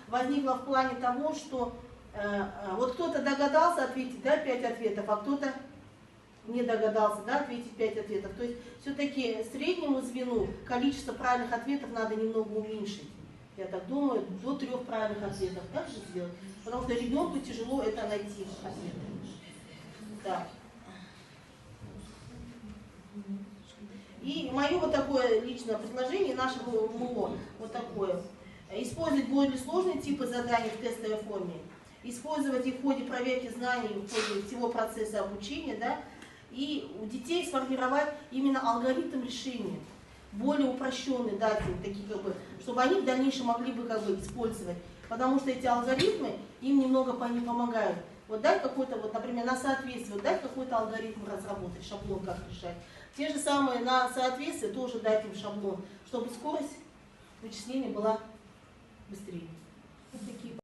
возникла в плане того, что вот кто-то догадался ответить, да, 5 ответов, а кто-то не догадался, да, ответить 5 ответов. То есть все-таки среднему звену количество правильных ответов надо немного уменьшить. Я так думаю, до 3 правильных ответов. Так же сделать? Потому что ребенку тяжело это найти ответы. Да. И мое вот такое личное предложение нашего МУО, вот такое. Использовать более сложные типы заданий в тестовой форме, использовать их в ходе проверки знаний, в ходе всего процесса обучения, да, и у детей сформировать именно алгоритм решения, более упрощенный, дать им такие, как бы, чтобы они в дальнейшем могли бы как бы использовать, потому что эти алгоритмы им немного помогают. Вот дать какой-то, вот, например, на соответствие, вот дать какой-то алгоритм разработать, шаблон как решать. Те же самые на соответствие тоже дать им шаблон, чтобы скорость вычисления была